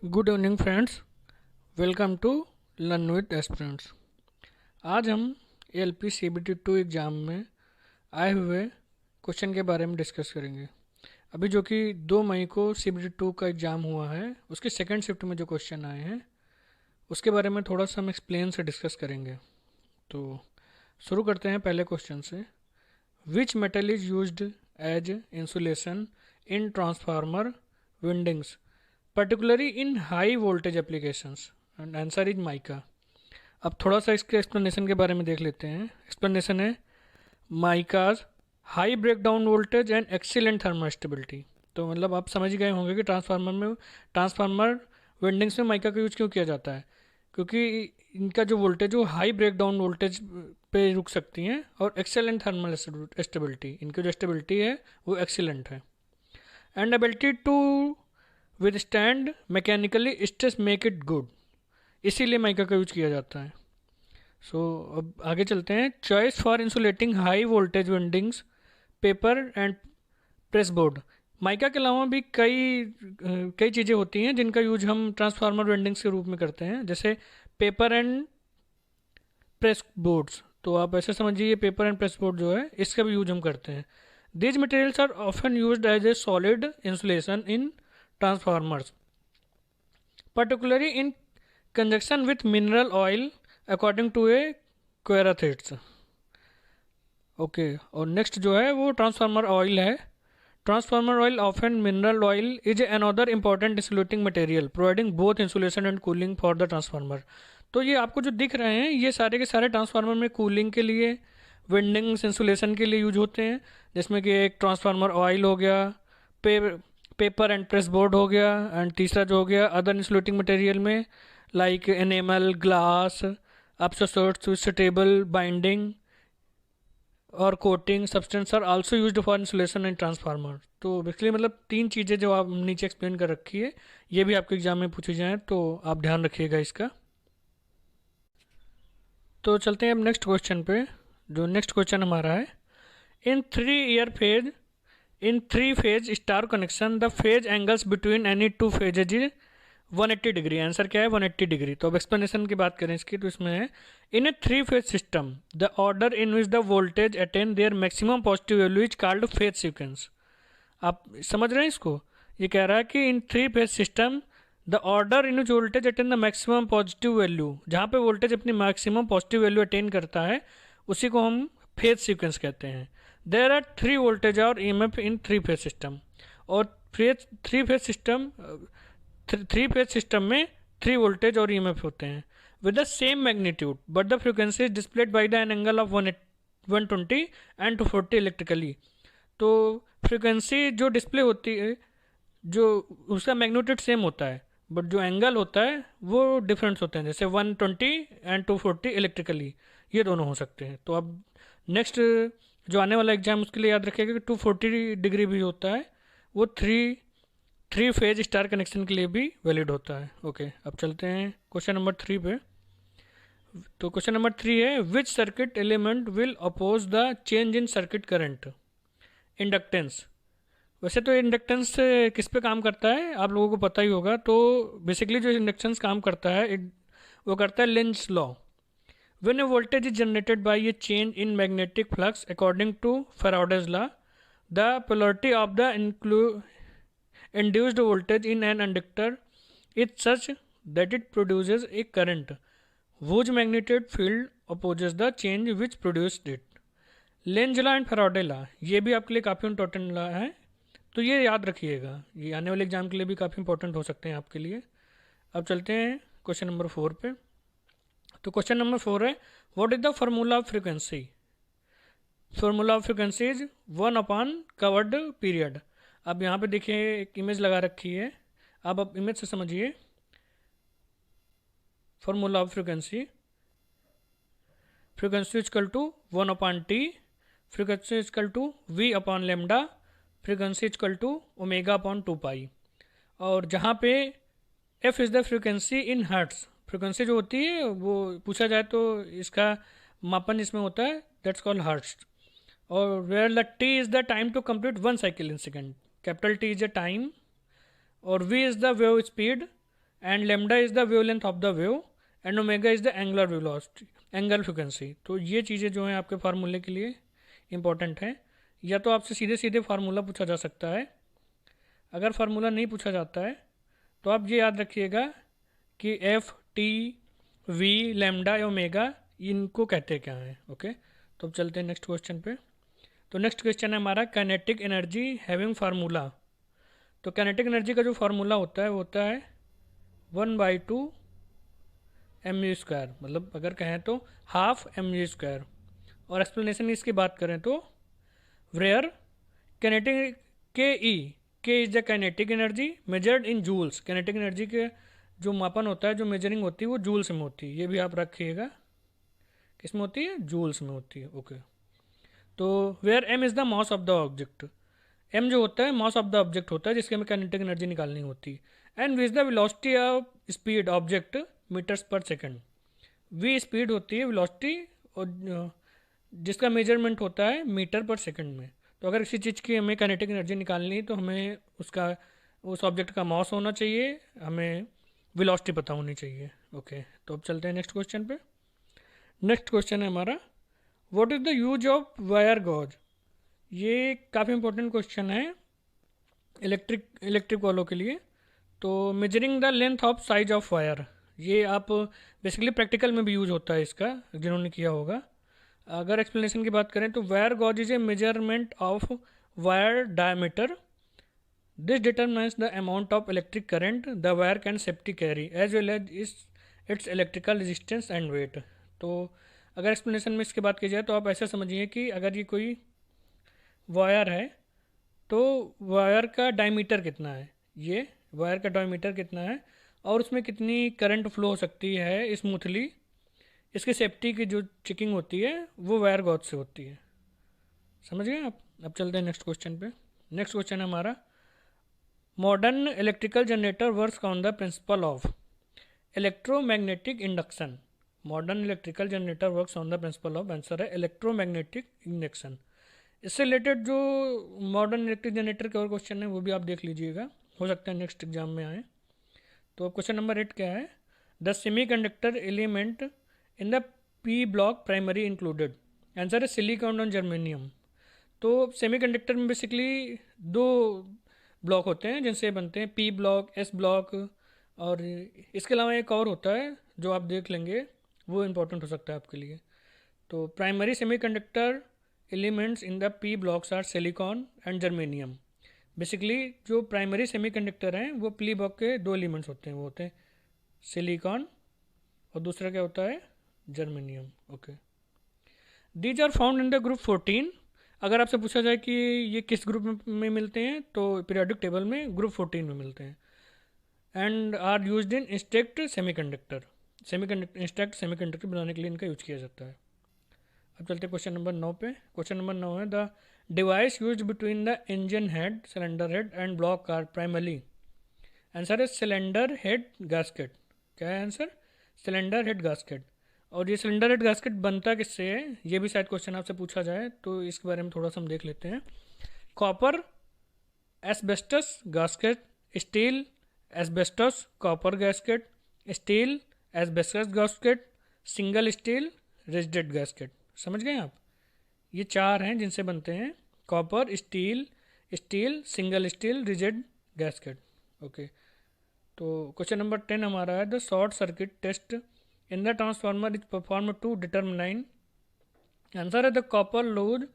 Good evening friends, welcome to learn with aspirants. आज हम ALP CBT 2 exam में आए हुए क्वेश्चन के बारे में डिस्कस करेंगे। अभी जो कि 2 मई को सीबीटी 2 का एग्ज़ाम हुआ है, उसके सेकंड शिफ्ट में जो क्वेश्चन आए हैं उसके बारे में थोड़ा सा हम एक्सप्लेन से डिस्कस करेंगे। तो शुरू करते हैं पहले क्वेश्चन से। Which metal is used as insulation in transformer windings particularly in high voltage applications? and answer is mica। अब थोड़ा सा इसके एक्सप्लेनेशन के बारे में देख लेते हैं। एक्सप्लेनेशन है micas high breakdown voltage and excellent thermal stability. तो मतलब आप समझ गए होंगे कि ट्रांसफार्मर वेंडिंग्स में माइका का यूज क्यों किया जाता है, क्योंकि इनका जो वोल्टेज वो हाई ब्रेक डाउन वोल्टेज पे रुक सकती हैं और एक्सेलेंट थर्मल स्टेबिलिटी, इनकी जो स्टेबिलिटी है वो एक्सीलेंट है। And ability to withstand mechanically stress make it good, इसीलिए माइका का यूज किया जाता है। अब आगे चलते हैं। Choice for insulating high voltage windings paper and press board. Mica के अलावा भी कई चीज़ें होती हैं जिनका यूज हम ट्रांसफार्मर विंडिंग्स के रूप में करते हैं, जैसे पेपर एंड प्रेस बोर्ड्स। तो आप ऐसे समझिए पेपर एंड प्रेस बोर्ड जो है इसका भी यूज हम करते हैं। These materials are often used as a solid insulation in transformers, particularly in conjunction with mineral oil according to a Querathids। Okay, और नेक्स्ट जो है वो ट्रांसफार्मर ऑयल है। Transformer oil often mineral oil is another important insulating material providing both insulation and cooling for the transformer. तो ये आपको जो दिख रहे हैं ये सारे के सारे ट्रांसफार्मर में कूलिंग के लिए, विंडिंग्स इंसुलेशन के लिए यूज होते हैं, जिसमें कि एक ट्रांसफार्मर ऑयल हो गया, पेपर एंड प्रेस बोर्ड हो गया, एंड तीसरा जो हो गया अदर इंसुलेटिंग मटेरियल में लाइक एनेमल, ग्लास, अपसोर्ट्स विद स्टेबल बाइंडिंग और coating substance are also used for insulation and transformer. तो बेसिकली मतलब 3 चीज़ें जो आप नीचे एक्सप्लेन कर रखी है ये भी आपके एग्जाम में पूछी जाए तो आप ध्यान रखिएगा इसका। तो चलते हैं अब नेक्स्ट क्वेश्चन पे। जो नेक्स्ट क्वेश्चन हमारा है, इन 3 phase star connection the phase angles between any 2 phases is 180 degree. Answer क्या है? 180 डिग्री। तो अब एक्सप्लेनेशन की बात करें इसकी तो इसमें है, in a 3 phase system the order in which the voltage attain their maximum positive value is called phase sequence. आप समझ रहे हैं इसको? ये कह रहा है कि इन 3 phase system the order in which voltage attain the maximum positive value, जहाँ पे वोल्टेज अपनी मैक्सिमम पॉजिटिव वैल्यू अटेन करता है उसी को हम फेज सीक्वेंस कहते हैं। देर आर 3 वोल्टेज और EMF इन 3 phase सिस्टम। और 3 phase सिस्टम में 3 वोल्टेज और EMF होते हैं with the same magnitude but the frequency is displayed by the an angle of 120 and 240 electrically. तो फ्रिक्वेंसी जो डिस्प्ले होती है जो उसका मैग्नीट्यूड सेम होता है बट जो एंगल होता है वो डिफरेंस होते हैं, जैसे 120 एंड 240 इलेक्ट्रिकली, ये दोनों हो सकते हैं। तो अब नेक्स्ट जो आने वाला एग्जाम उसके लिए याद रखिएगा कि 240 डिग्री भी होता है, वो थ्री फेज स्टार कनेक्शन के लिए भी वैलिड होता है। ओके, अब चलते हैं क्वेश्चन नंबर 3 पे। तो क्वेश्चन नंबर 3 है, which circuit element will oppose the change in circuit current? Inductance. वैसे तो इंडक्टेंस किस पे काम करता है आप लोगों को पता ही होगा। तो बेसिकली जो इंडक्टेंस काम करता है वो करता है Lenz law. When a voltage is generated by a change in magnetic flux according to Faraday's law, the polarity of the induced voltage in an inductor is such that it produces a current whose magnetic field opposes the change which produced it. Lenz law and Faraday law ये भी आपके लिए काफ़ी important law है, तो ये याद रखिएगा, ये आने वाले एग्जाम के लिए भी काफ़ी इंपॉर्टेंट हो सकते हैं आपके लिए। अब चलते हैं क्वेश्चन नंबर 4 पे। तो क्वेश्चन नंबर 4 है, what is the formula of frequency? Formula of frequency is 1 upon covered period. अब यहाँ पे देखिए एक इमेज लगा रखी है, अब इमेज से समझिए। Formula of frequency is equal to 1 upon T, frequency is equal to V upon lambda, frequency is equal to omega upon 2 pi. और जहाँ पे F is the frequency in hertz, frequency जो होती है वो पूछा जाए तो इसका मापन इसमें होता है, दैट्स कॉल्ड हर्ट्स। और where the T is the time to complete 1 cycle in second, capital T is the time, और V is the wave speed and lambda is the wavelength of the wave and omega is the angular velocity, angle frequency. तो ये चीज़ें जो हैं आपके फार्मूले के लिए इंपॉर्टेंट हैं। या तो आपसे सीधे सीधे फार्मूला पूछा जा सकता है, अगर फार्मूला नहीं पूछा जाता है तो आप ये याद रखिएगा कि F T V lambda omega इनको कहते क्या हैं। ओके, तो अब चलते हैं नेक्स्ट क्वेश्चन पे। तो नेक्स्ट क्वेश्चन है हमारा काइनेटिक एनर्जी हैविंग फार्मूला। तो काइनेटिक एनर्जी का जो फार्मूला होता है वो होता है 1/2 mv², मतलब अगर कहें तो हाफ mv²। और एक्सप्लेनेशन इसकी बात करें तो where kinetic K is the kinetic energy measured in joules. Kinetic energy के जो मापन होता है, जो मेजरिंग होती है वो जूल्स में होती है। ये भी आप रखिएगा, किस में होती है, जूल्स में होती है। ओके, तो where M is the mass of the object. M जो होता है मास ऑफ द ऑब्जेक्ट होता है जिसके हमें काइनेटिक एनर्जी निकालनी होती है। And V is the velocity of speed object meters per second. V speed होती है वेलोसिटी और जिसका मेजरमेंट होता है मीटर पर सेकंड में। तो अगर किसी चीज़ की हमें काइनेटिक एनर्जी निकालनी है तो हमें उसका उस ऑब्जेक्ट का मास होना चाहिए, हमें वेलोसिटी पता होनी चाहिए। ओके, तो अब चलते हैं नेक्स्ट क्वेश्चन पे। नेक्स्ट क्वेश्चन है हमारा what is the use of wire gauge. ये काफ़ी इंपॉर्टेंट क्वेश्चन है इलेक्ट्रिक वालों के लिए। तो measuring the length of size of wire, ये आप बेसिकली प्रैक्टिकल में भी यूज होता है इसका, जिन्होंने किया होगा। अगर एक्सप्लेनेशन की बात करें तो wire gauge is a measurement of wire diameter. This determines the amount of electric current the wire can safety carry as well as its electrical resistance and weight. तो अगर एक्सप्लेनेशन में इसकी बात की जाए तो आप ऐसा समझिए कि अगर ये कोई वायर है तो वायर का डायमीटर कितना है, ये वायर का डायमीटर कितना है और उसमें कितनी करंट फ्लो हो सकती है स्मूथली, इसकी सेफ्टी की जो चेकिंग होती है वो वायर गॉज से होती है। समझ गए आप। अब चलते हैं नेक्स्ट क्वेश्चन पे। नेक्स्ट क्वेश्चन है हमारा modern electrical generator works on the principle of electromagnetic induction. Modern electrical generator works on the principle of, answer है इलेक्ट्रोमैग्नेटिक इंडक्शन। इससे रिलेटेड जो मॉडर्न इलेक्ट्रिक जनरेटर के और क्वेश्चन है वो भी आप देख लीजिएगा, हो सकता है नेक्स्ट एग्जाम में आए। तो क्वेश्चन नंबर 8 क्या है, the semiconductor element in the P block primary included, answer है सिलिकॉन और जर्मेनियम। तो सेमीकंडक्टर में बेसिकली दो ब्लॉक होते हैं जिनसे बनते हैं, पी ब्लॉक, एस ब्लॉक, और इसके अलावा एक और होता है जो आप देख लेंगे, वो इम्पोर्टेंट हो सकता है आपके लिए। तो primary semiconductor elements in the P blocks are silicon and germanium. Basically जो प्राइमरी सेमीकंडक्टर हैं वो पी ब्लॉक के दो एलिमेंट्स होते हैं, वो होते हैं सिलिकॉन और दूसरा क्या होता है, germanium. Okay, these are found in the group 14। अगर आपसे पूछा जाए कि ये किस ग्रुप में मिलते हैं तो पीरियोडिक टेबल में ग्रुप 14 में मिलते हैं। And are used in इंस्टेक्ट semiconductor, इंस्टेक्ट semiconductor बनाने के लिए इनका यूज किया जाता है। अब चलते हैं क्वेश्चन नंबर 9 पे। क्वेश्चन नंबर 9 है the device used between the engine head, cylinder head and block car primarily, answer है सिलेंडर हेड गास्केट। क्या है आंसर, सिलेंडर हेड गास्केट। और ये सिलेंडर हेड गास्केट बनता किससे है, ये भी शायद क्वेश्चन आपसे पूछा जाए तो इसके बारे में थोड़ा सा हम देख लेते हैं। Copper asbestos gasket, steel asbestos copper gasket, steel asbestos gasket, single steel rigid gasket. समझ गए आप, ये चार हैं जिनसे बनते हैं, copper, steel, single steel, rigid gasket. Okay, तो क्वेश्चन नंबर 10 हमारा है the short circuit test in the transformer is perform to determine, answer है the copper load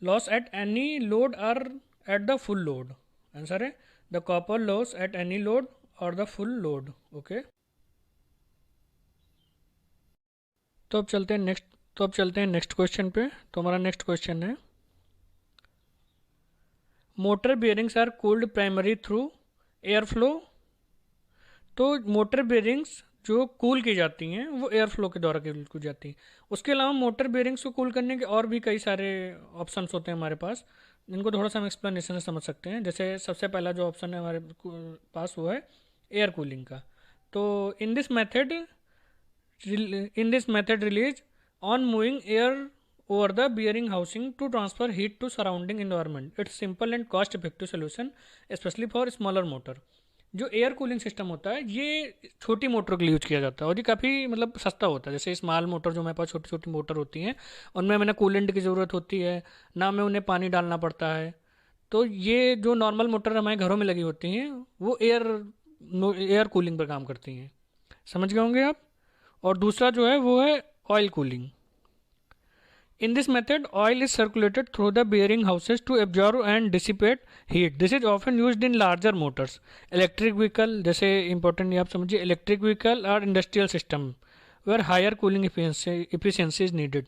loss at any load और at the full load, answer है the copper loss at any load और the full load. Okay, तो अब चलते हैं next question पे। तो हमारा नेक्स्ट क्वेश्चन है motor bearings are cooled primary through air flow. तो मोटर बियरिंग्स जो कूल की जाती हैं वो एयर फ्लो के द्वारा कूल की जाती हैं। उसके अलावा मोटर बियरिंग्स को कूल करने के और भी कई सारे ऑप्शंस होते हैं हमारे पास, जिनको थोड़ा सा हम एक्सप्लेनेशन से समझ सकते हैं। जैसे सबसे पहला जो ऑप्शन है हमारे पास वो है एयर कूलिंग का। तो in this method release on moving air over the bearing housing to transfer heat to surrounding environment. It's simple and cost effective solution especially for smaller motor. जो एयर कूलिंग सिस्टम होता है ये छोटी motor के लिए use किया जाता है और ये काफ़ी मतलब सस्ता होता है। जैसे स्मॉल मोटर जो हमारे पास छोटी छोटी मोटर होती हैं, उनमें मैंने कूलेंट की ज़रूरत होती है, ना में उन्हें पानी डालना पड़ता है। तो ये जो नॉर्मल मोटर हमारे घरों में लगी होती हैं वो एयर कूलिंग पर काम करती हैं। समझ गए होंगे आप। और दूसरा जो है वो है oil cooling. In this method, oil is circulated through the bearing houses to absorb and dissipate heat. This is often used in larger motors. Electric vehicle, जैसे important ये आप समझिए, electric vehicle और industrial system where higher cooling efficiency is needed.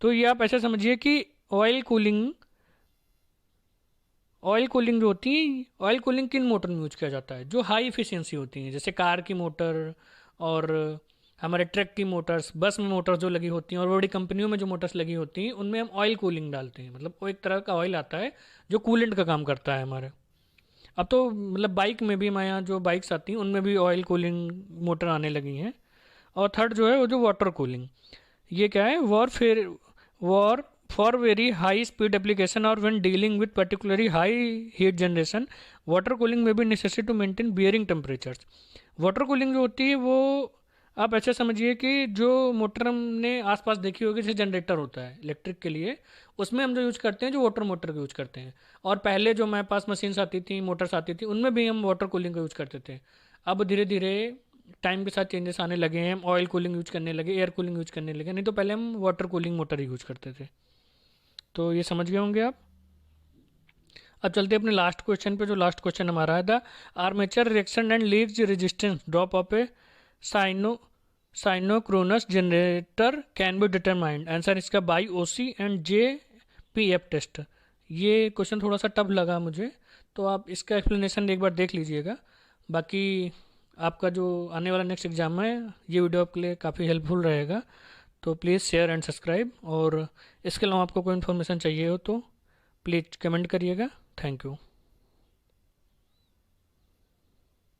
तो ये आप ऐसा समझिए कि ऑयल कूलिंग जो होती है, ऑयल कूलिंग किन मोटर में यूज किया जाता है? जो हाई इफिशियंसी होती हैं, जैसे कार की मोटर और हमारे ट्रक की मोटर्स, बस में मोटर्स जो लगी होती हैं और बड़ी कंपनियों में जो मोटर्स लगी होती हैं उनमें हम ऑयल कूलिंग डालते हैं। मतलब वो एक तरह का ऑयल आता है जो कूलेंट का काम करता है हमारे। अब तो मतलब बाइक में भी, हमारे यहाँ जो बाइक्स आती हैं उनमें भी ऑयल कूलिंग मोटर आने लगी हैं। और थर्ड जो है वो जो वाटर कूलिंग, ये क्या है? Water for very high speed application और when dealing with particularly high heat generation, water cooling में भी necessary to maintain bearing temperatures. Water cooling जो होती है वो आप ऐसा समझिए कि जो मोटर हमने आसपास देखी होगी, जैसे जनरेटर होता है इलेक्ट्रिक के लिए, उसमें हम जो यूज़ करते हैं, जो वाटर मोटर का यूज़ करते हैं। और पहले जो हमारे पास मशीन्स आती थी, मोटर्स आती थी, उनमें भी हम वाटर कूलिंग का यूज़ करते थे। अब धीरे धीरे टाइम के साथ चेंजेस आने लगे हैं, हम ऑयल कूलिंग यूज करने लगे, एयर कूलिंग यूज करने लगे। नहीं तो पहले हम वाटर कूलिंग मोटर ही यूज करते थे। तो ये समझ गए होंगे आप। अब चलते हैं अपने लास्ट क्वेश्चन पे। जो लास्ट क्वेश्चन हमारा है, the armature reaction and leaks resistance drop of a synchro synchronous generator can be determined. Answer इसका by OC and Z P F test. ये क्वेश्चन थोड़ा सा टफ लगा मुझे, तो आप इसका एक्सप्लेनेशन एक बार देख लीजिएगा। बाकी आपका जो आने वाला नेक्स्ट एग्ज़ाम है, ये वीडियो आपके लिए काफ़ी हेल्पफुल रहेगा। तो प्लीज़ शेयर एंड सब्सक्राइब। और इसके अलावा आपको कोई इन्फॉर्मेशन चाहिए हो तो प्लीज़ कमेंट करिएगा। Thank you.